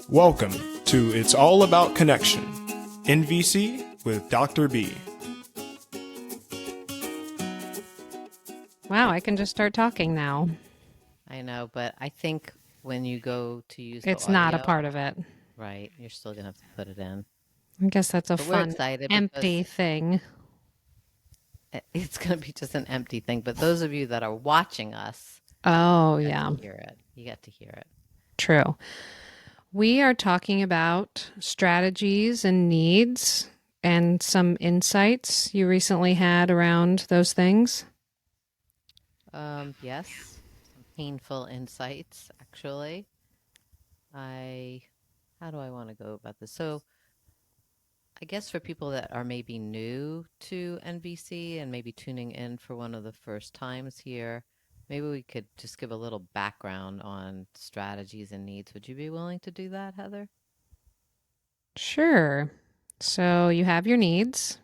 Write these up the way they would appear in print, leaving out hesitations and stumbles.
Welcome to It's All About Connection, NVC with Dr. B. Wow, I can just start talking now. I know, but I think when you go to use the It's not a audio, part of it. right, you're still going to have to put it in. I guess that's a But we're fun, excited empty because thing. it's going to be just an empty thing. But those of you that are watching us, Oh, you get yeah, to hear it. You get to hear it. true. We are talking about strategies and needs and some insights you recently had around those things. Yes, some painful insights, actually. How do I want to go about this? So I guess for people that are maybe new to NVC and maybe tuning in for one of the first times here, maybe we could just give a little background on strategies and needs. Would you be willing to do that, Heather? Sure. So you have your needs,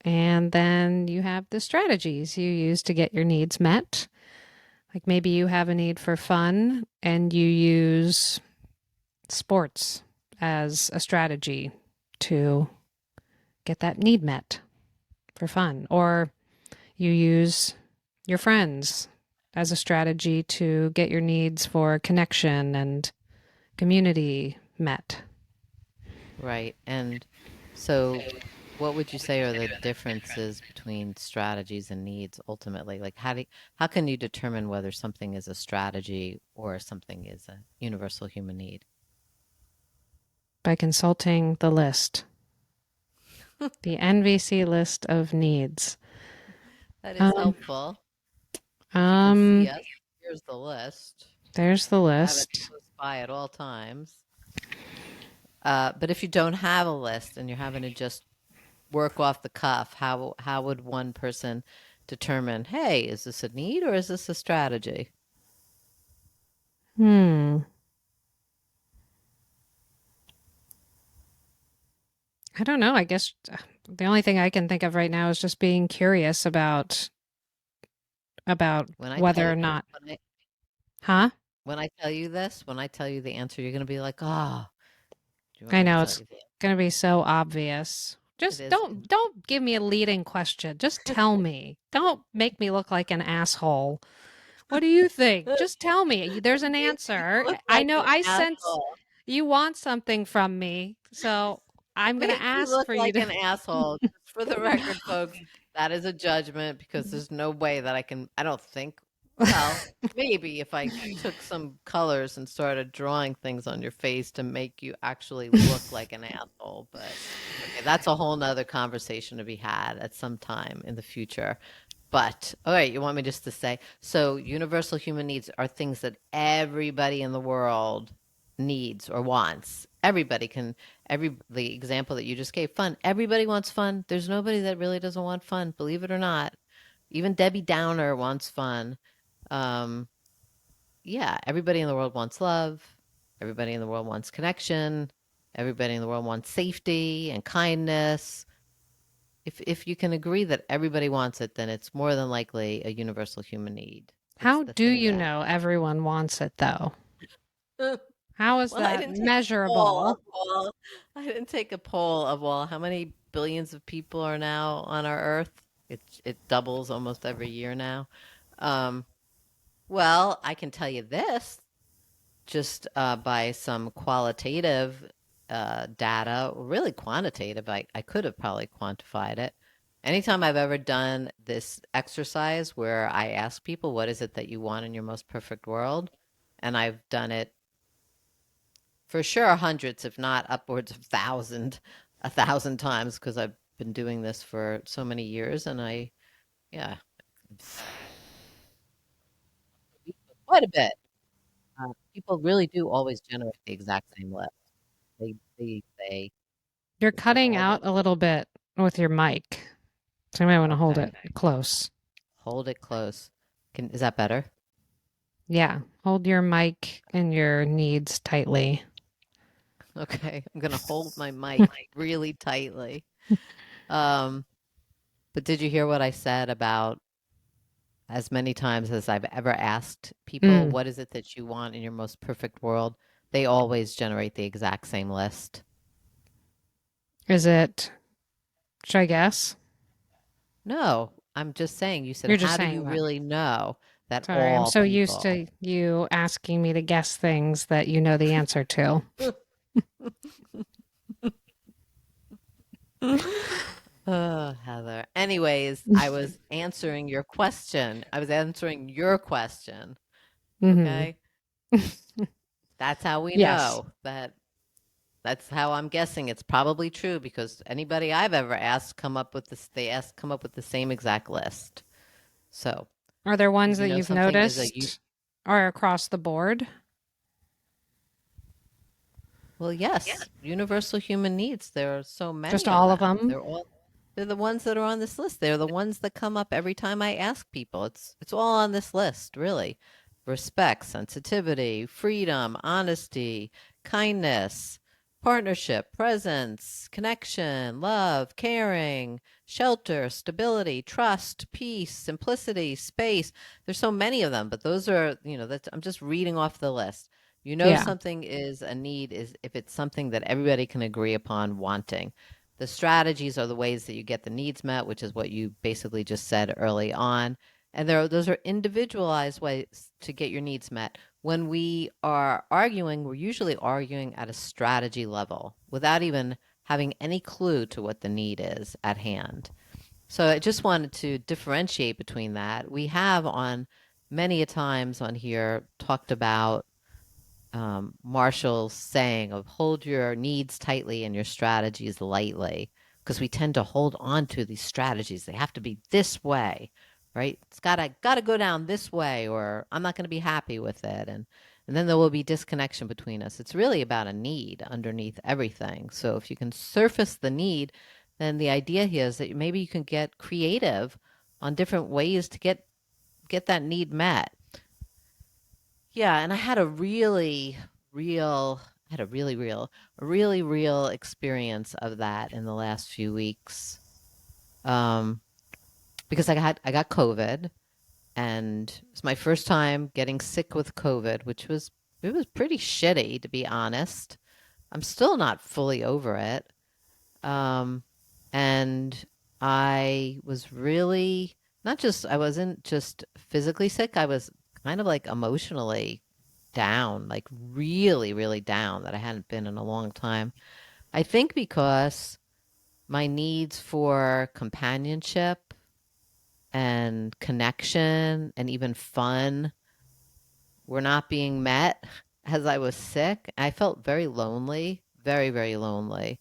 and then you have the strategies you use to get your needs met. Like maybe you have a need for fun and you use sports as a strategy to get that need met for fun. Or you use your friends as a strategy to get your needs for connection and community met. Right. And so what would you say are the differences between strategies and needs ultimately? Like how can you determine whether something is a strategy or something is a universal human need? By consulting the list, the NVC list of needs. That is Um, helpful. If you can see um, us, here's the list. there's the Have it list. close by at all times. But if you don't have a list and you're having to just work off the cuff, how would one person determine, hey, is this a need or is this a strategy? Hmm. I don't know. I guess the only thing I can think of right now is just being curious about When I tell whether you or not. when I Huh? when I tell you this, when I tell you the answer, you're gonna be like, oh, do you want I me to know tell it's you the answer? going to be so obvious. It Just is. don't give me a leading question. Just tell me. Don't make me look like an asshole. What do you think? Just tell me. There's an You answer. look I like know an I sense asshole. you want something from me. So I'm going to Make me ask look for you like to an asshole. Just for the record, folks, that is a judgment because there's no way that I don't think, well, maybe if I took some colors and started drawing things on your face to make you actually look like an asshole. But okay, that's a whole nother conversation to be had at some time in the future. But all right, you want me just to say, so universal human needs are things that everybody in the world needs or wants. The example that you just gave, fun. Everybody wants fun. There's nobody that really doesn't want fun, believe it or not. Even Debbie Downer wants fun. Um, yeah, everybody in the world wants love. Everybody in the world wants connection. Everybody in the world wants safety and kindness. If you can agree that everybody wants it, then it's more than likely a universal human need. It's How the do thing you that know everyone wants it though? How is well, I that didn't take a poll of measurable? all. I didn't take a poll of well, how many billions of people are now on our Earth? It doubles almost every year now. Um, well, I can tell you this just by some qualitative data, really quantitative. I could have probably quantified it. Anytime I've ever done this exercise where I ask people, what is it that you want in your most perfect world? And I've done it for sure hundreds, if not upwards of a thousand times, because I've been doing this for so many years, and yeah, quite a bit. People really do always generate the exact same list. They say You're they put cutting all the out a little bit with your mic. So you might want to hold okay. it close. Hold it close. Is that better? Yeah, hold your mic and your needs tightly. Okay, I'm gonna hold my mic really tightly. Um, but did you hear what I said about as many times as I've ever asked people, Mm, what is it that you want in your most perfect world? They always generate the exact same list. Is it, should I guess? No, I'm just saying, you said, You're just how do you saying that. really know that Sorry, I'm all so used people? to you asking me to guess things that you know the answer to. Oh, Heather. Anyways, I was answering your question. I was answering your question. Hmm. Okay. That's how we Yes. know that that's how I'm guessing it's probably true because anybody I've ever asked come up with this, come up with the same exact list. So Are there if ones you that know you've something noticed are across the board? well, yes, universal human needs. There are so Just many of all of them. them? They're the ones that are on this list. They're the ones that come up every time I ask people. It's all on this list, really. Respect, sensitivity, freedom, honesty, kindness, partnership, presence, connection, love, caring, shelter, stability, trust, peace, simplicity, space. There's so many of them, but those are, that's I'm just reading off the list. You know Yeah. something is a need is if it's something that everybody can agree upon wanting. The strategies are the ways that you get the needs met, which is what you basically just said early on. And those are individualized ways to get your needs met. When we are arguing, we're usually arguing at a strategy level without even having any clue to what the need is at hand. So I just wanted to differentiate between that. We have on many a times on here talked about Marshall's saying of hold your needs tightly and your strategies lightly, because we tend to hold on to these strategies. They have to be this way, right? It's gotta go down this way, or I'm not going to be happy with it, and then there will be disconnection between us. It's really about a need underneath everything. So if you can surface the need, then the idea here is that maybe you can get creative on different ways to get that need met. Yeah, and I had a real I had a really real experience of that in the last few weeks. Um, because I got COVID and it's my first time getting sick with COVID, which was it was pretty shitty to be honest. I'm still not fully over it. Um, and I was really not just I wasn't just physically sick, I was kind of like emotionally down, like really, really down that I hadn't been in a long time. I think because my needs for companionship and connection and even fun were not being met as I was sick. I felt very lonely, very, very lonely.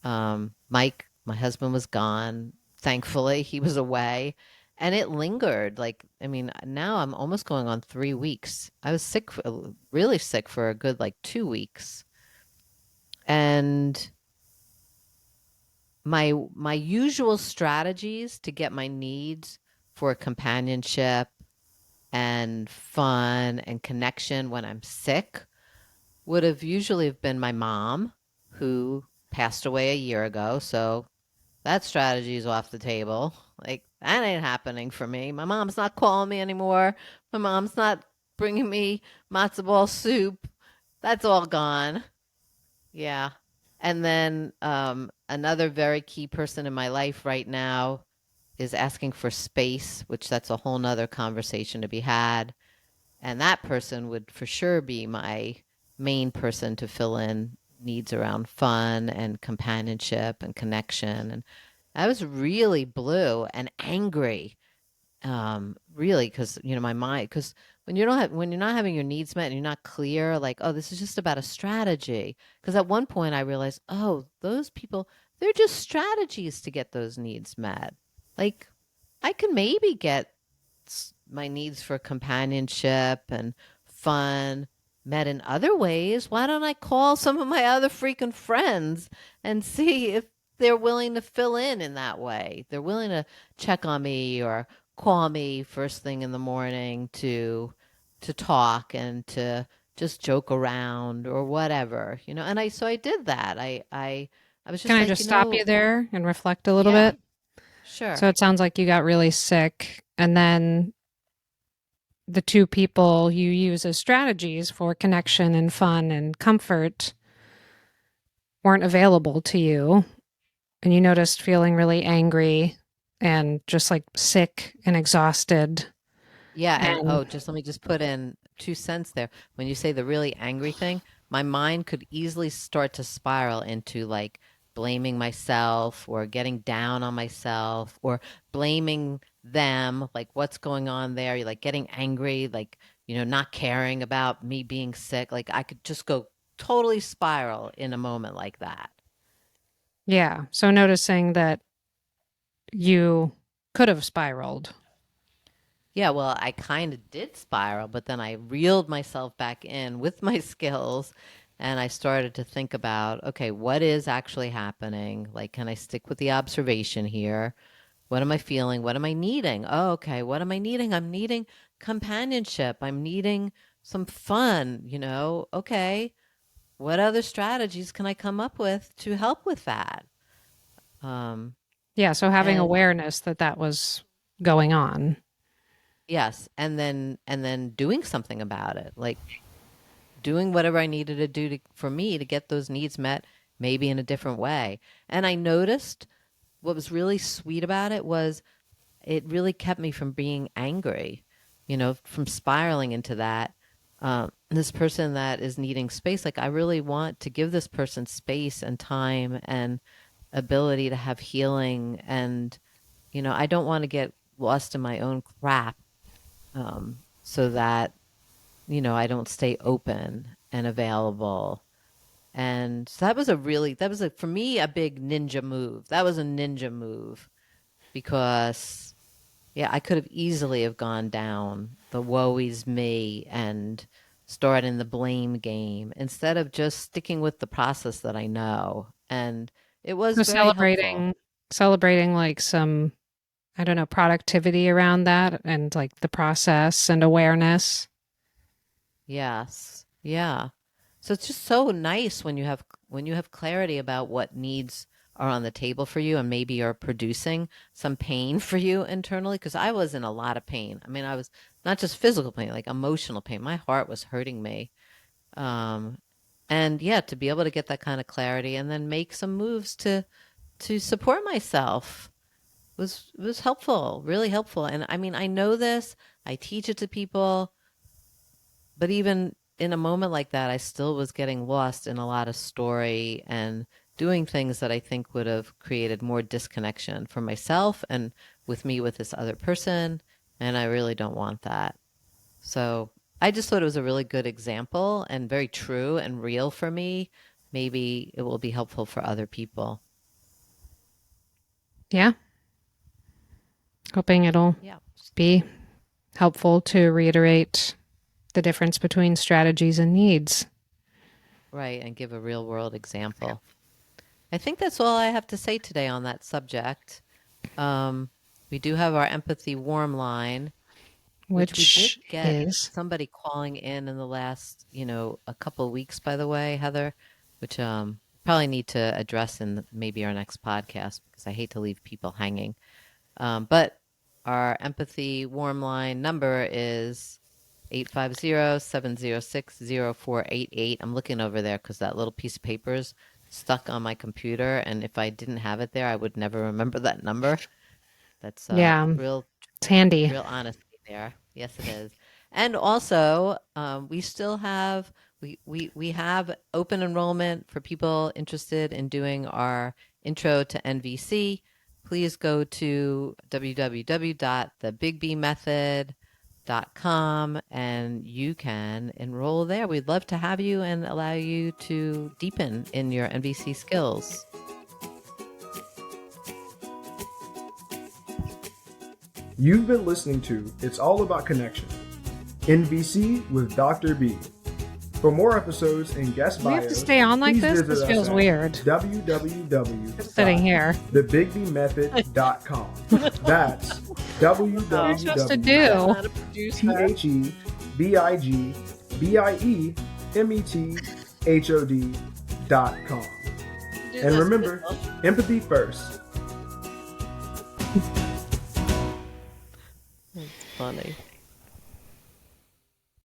Mike, my husband, was gone. Thankfully, he was away. And it lingered. Like, I mean, now I'm almost going on 3 weeks. I was sick, really sick for a good like 2 weeks. And my usual strategies to get my needs for companionship and fun and connection when I'm sick would have usually have been my mom, who passed away a year ago. So that strategy is off the table. Like, that ain't happening for me. My mom's not calling me anymore. My mom's not bringing me matzo ball soup. That's all gone. Yeah. And then another very key person in my life right now is asking for space, which that's a whole nother conversation to be had. And that person would for sure be my main person to fill in needs around fun and companionship and connection. And I was really blue and angry, really, because my mind. Because when you're not having your needs met and you're not clear, like, oh, this is just about a strategy. Because at one point I realized, oh, those people, they're just strategies to get those needs met. Like, I can maybe get my needs for companionship and fun met in other ways. Why don't I call some of my other freaking friends and see if they're willing to fill in that way? They're willing to check on me or call me first thing in the morning to talk and to just joke around or whatever, And I did that. I was Can just I like, just stop you there and reflect a little yeah, bit? sure. So it sounds like you got really sick and then the two people you use as strategies for connection and fun and comfort weren't available to you, and you noticed feeling really angry and just like sick and exhausted. Yeah, and And just let me just put in 2 cents there. When you say the really angry thing, my mind could easily start to spiral into like blaming myself or getting down on myself or blaming them, like what's going on there. You're like getting angry, like, not caring about me being sick. Like I could just go totally spiral in a moment like that. yeah, so noticing that you could have spiraled. Yeah, well, I kind of did spiral, but then I reeled myself back in with my skills and I started to think about, okay, what is actually happening? Like, can I stick with the observation here? What am I feeling? What am I needing? Oh, okay, what am I needing? I'm needing companionship. I'm needing some fun, Okay, what other strategies can I come up with to help with that? Um, Yeah, so having and awareness that that was going on. yes, and then doing something about it. Like doing whatever I needed to do for me to get those needs met, maybe in a different way. And I noticed what was really sweet about it was it really kept me from being angry, from spiraling into that. This person that is needing space, like I really want to give this person space and time and ability to have healing. And, I don't want to get lost in my own crap, so that I don't stay open and available. And so that was for me, a big ninja move. That was a ninja move because, yeah, I could have easily have gone down the woe is me and starting the blame game instead of just sticking with the process that I know. And it was So very helpful. celebrating like some, I don't know, productivity around that and like the process and awareness. Yes. Yeah. So it's just so nice when you have clarity about what needs are on the table for you and maybe you're producing some pain for you internally because I was in a lot of pain. I mean, I was not just physical pain, like emotional pain. My heart was hurting me. Um and yeah, to be able to get that kind of clarity and then make some moves to support myself was helpful, really helpful. And I mean, I know this, I teach it to people, but even in a moment like that, I still was getting lost in a lot of story and doing things that I think would have created more disconnection for myself and with me with this other person. And I really don't want that. So I just thought it was a really good example and very true and real for me. Maybe it will be helpful for other people. Yeah. Hoping it'll Yeah. be helpful to reiterate the difference between strategies and needs. Right. And give a real world example. I think that's all I have to say today on that subject. Um, we do have our empathy warm line, which we did Which get is, somebody calling in the last, a couple of weeks, by the way, Heather, which probably need to address in maybe our next podcast because I hate to leave people hanging. But our empathy warm line number is 850-706-0488. I'm looking over there because that little piece of paper is stuck on my computer, and if I didn't have it there, I would never remember that number. That's yeah, real it's handy. real honesty there. Yes, it is. And also, we have open enrollment for people interested in doing our intro to NVC. Please go to www.thebigbmethod.com and you can enroll there. We'd love to have you and allow you to deepen in your NVC skills. You've been listening to It's All About Connection, NVC with Dr. B. For more episodes and guest Do we have bios, to stay on like please this? visit This us feels at weird. Sitting here. www.thebigbmethod.com. That's What are you supposed to do? www.thebigbmethod.com. And remember, empathy first. It's funny.